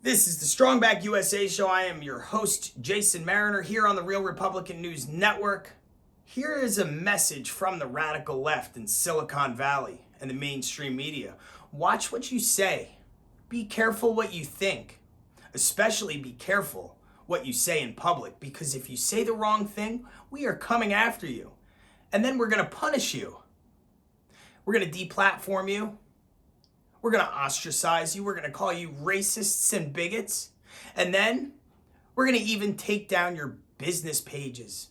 This is the Strong Back USA show. I am your host, Jason Mariner, here on the Real Republican News Network. Here is a message from the radical left in Silicon Valley and the mainstream media. Watch what you say. Be careful what you think. Especially be careful what you say in public, because if you say the wrong thing, we are coming after you. And then we're going to punish you. We're going to deplatform you. We're going to ostracize you. We're going to call you racists and bigots. And then we're going to even take down your business pages.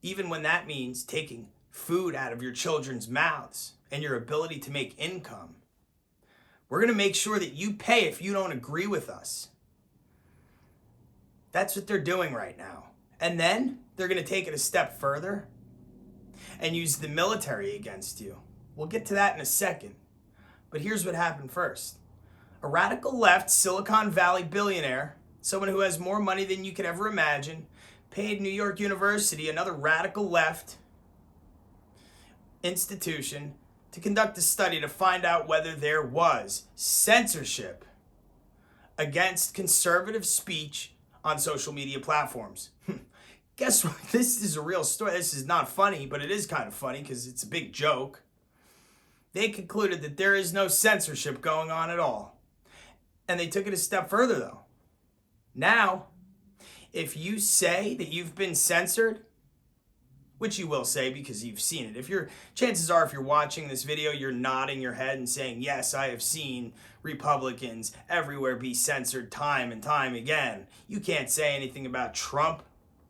Even when that means taking food out of your children's mouths and your ability to make income. We're going to make sure that you pay if you don't agree with us. That's what they're doing right now. And then they're going to take it a step further and use the military against you. We'll get to that in a second. But here's what happened first. A radical left Silicon Valley billionaire, someone who has more money than you could ever imagine, paid New York University, another radical left institution, to conduct a study to find out whether there was censorship against conservative speech on social media platforms. Guess what? This is a real story. This is not funny, but it is kind of funny because it's a big joke. They concluded that there is no censorship going on at all. And they took it a step further, though. Now, if you say that you've been censored, which you will say because you've seen it. Chances are if you're watching this video, you're nodding your head and saying, yes, I have seen Republicans everywhere be censored time and time again. You can't say anything about Trump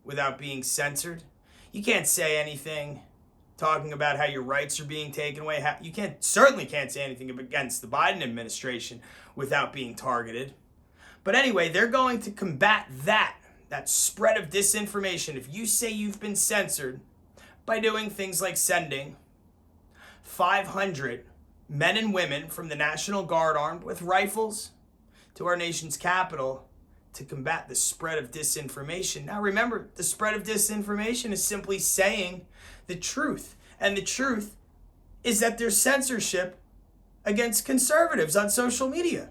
without being censored. You can't say anything talking about how your rights are being taken away. You certainly can't say anything against the Biden administration without being targeted. But anyway, they're going to combat that spread of disinformation. If you say you've been censored, by doing things like sending 500 men and women from the National Guard armed with rifles to our nation's capital to combat the spread of disinformation. Now remember, the spread of disinformation is simply saying the truth. And the truth is that there's censorship against conservatives on social media.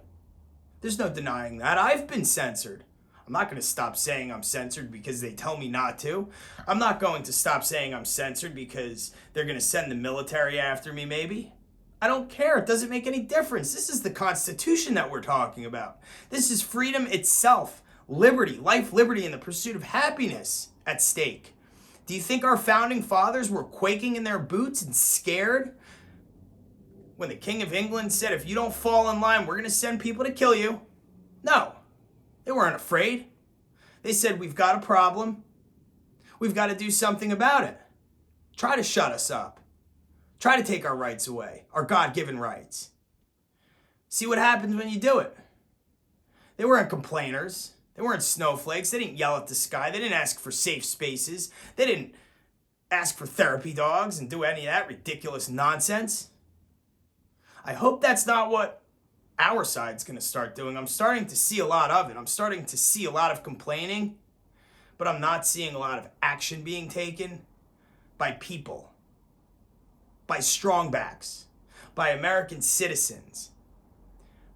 There's no denying that. I've been censored. I'm not going to stop saying I'm censored because they tell me not to. I'm not going to stop saying I'm censored because they're going to send the military after me, maybe. I don't care. It doesn't make any difference. This is the Constitution that we're talking about. This is freedom itself. Liberty, life, liberty, and the pursuit of happiness at stake. Do you think our founding fathers were quaking in their boots and scared when the King of England said, if you don't fall in line, we're going to send people to kill you? No. They weren't afraid. They said, we've got a problem. We've got to do something about it. Try to shut us up. Try to take our rights away, our God-given rights. See what happens when you do it. They weren't complainers. They weren't snowflakes. They didn't yell at the sky. They didn't ask for safe spaces. They didn't ask for therapy dogs and do any of that ridiculous nonsense. I hope that's not what our side's going to start doing. I'm starting to see a lot of it. I'm starting to see a lot of complaining, but I'm not seeing a lot of action being taken by people, by strongbacks, by American citizens.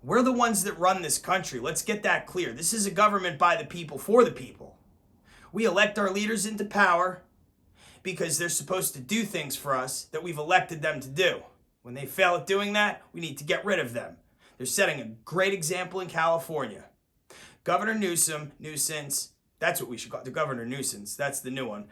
We're the ones that run this country. Let's get that clear. This is a government by the people, for the people. We elect our leaders into power because they're supposed to do things for us that we've elected them to do. When they fail at doing that, we need to get rid of them. They're setting a great example in California. Governor Nuisance, that's what we should call it, the Governor Nuisance, that's the new one.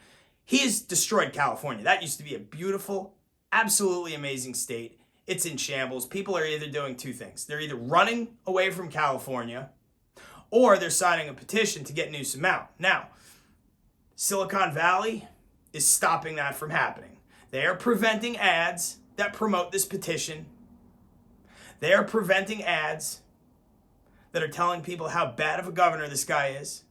He has destroyed California. That used to be a beautiful, absolutely amazing state. It's in shambles. People are either doing two things. They're either running away from California or they're signing a petition to get Newsom out. Now, Silicon Valley is stopping that from happening. They are preventing ads that promote this petition. They are preventing ads that are telling people how bad of a governor this guy is.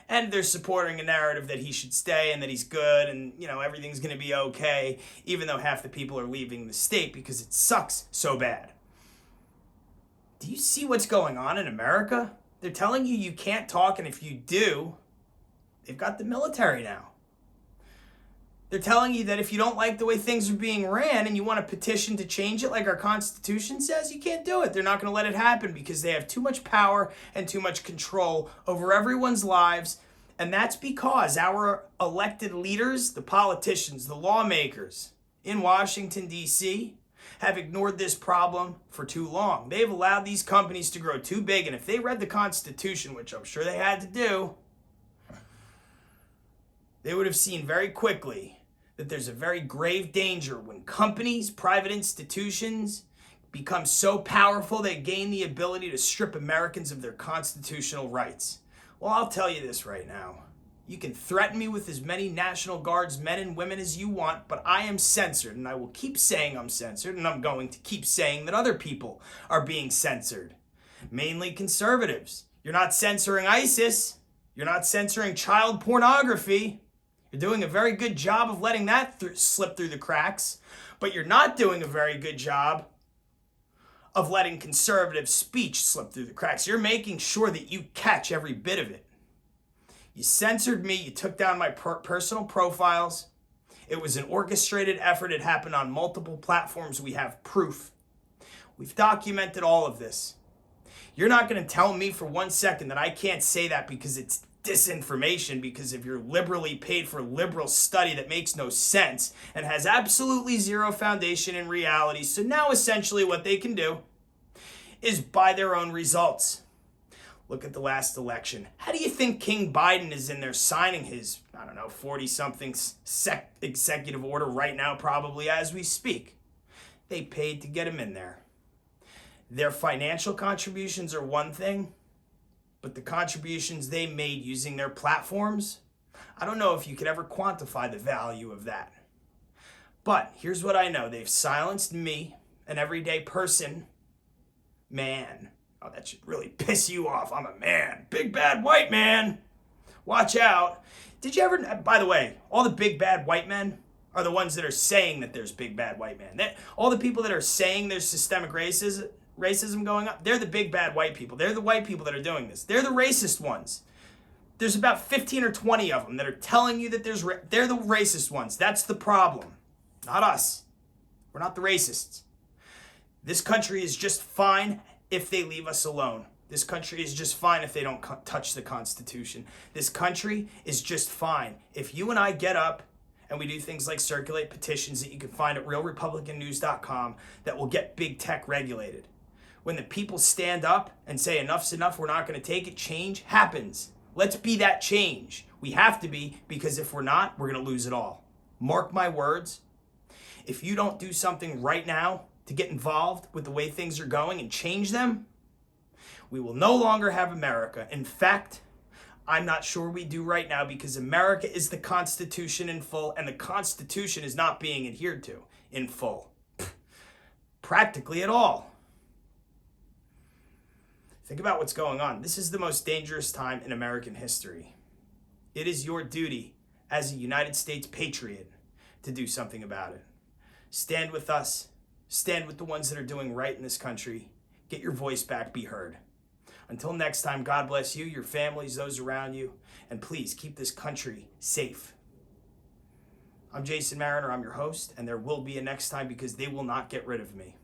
And they're supporting a narrative that he should stay and that he's good and, everything's going to be okay, even though half the people are leaving the state because it sucks so bad. Do you see what's going on in America? They're telling you you can't talk, and if you do, they've got the military now. They're telling you that if you don't like the way things are being ran and you want to petition to change it like our Constitution says, you can't do it. They're not going to let it happen because they have too much power and too much control over everyone's lives. And that's because our elected leaders, the politicians, the lawmakers in Washington, D.C., have ignored this problem for too long. They've allowed these companies to grow too big. And if they read the Constitution, which I'm sure they had to do, they would have seen very quickly that there's a very grave danger when companies, private institutions become so powerful they gain the ability to strip Americans of their constitutional rights. Well, I'll tell you this right now. You can threaten me with as many National Guards men and women as you want, but I am censored, and I will keep saying I'm censored, and I'm going to keep saying that other people are being censored. Mainly conservatives. You're not censoring ISIS. You're not censoring child pornography. You're doing a very good job of letting that slip through the cracks, but you're not doing a very good job of letting conservative speech slip through the cracks. You're making sure that you catch every bit of it. You censored me. You took down my personal profiles. It was an orchestrated effort. It happened on multiple platforms. We have proof. We've documented all of this. You're not going to tell me for 1 second that I can't say that because it's disinformation, because of your liberally paid for liberal study that makes no sense and has absolutely zero foundation in reality. So now essentially what they can do is buy their own results. Look at the last election. How do you think King Biden is in there signing his, 40-something executive order right now, probably as we speak? They paid to get him in there. Their financial contributions are one thing, but the contributions they made using their platforms, I don't know if you could ever quantify the value of that. But here's what I know. They've silenced me, an everyday person, man. Oh, that should really piss you off. I'm a man. Big bad white man. Watch out. Did you ever, by the way, all the big bad white men are the ones that are saying that there's big bad white men. All the people that are saying there's systemic racism going on, they're the big bad white people. They're the white people that are doing this. They're the racist ones. There's about 15 or 20 of them that are telling you that they're the racist ones. That's the problem. Not us. We're not the racists. This country is just fine if they leave us alone. This country is just fine if they don't touch the Constitution. This country is just fine if you and I get up and we do things like circulate petitions that you can find at realrepublicannews.com that will get big tech regulated. When the people stand up and say enough's enough, we're not going to take it, change happens. Let's be that change. We have to be, because if we're not, we're going to lose it all. Mark my words. If you don't do something right now to get involved with the way things are going and change them, we will no longer have America. In fact, I'm not sure we do right now, because America is the Constitution in full, and the Constitution is not being adhered to in full. Practically at all. Think about what's going on. This is the most dangerous time in American history. It is your duty as a United States patriot to do something about it. Stand with us. Stand with the ones that are doing right in this country. Get your voice back. Be heard. Until next time, God bless you, your families, those around you, and please keep this country safe. I'm Jason Mariner. I'm your host, and there will be a next time, because they will not get rid of me.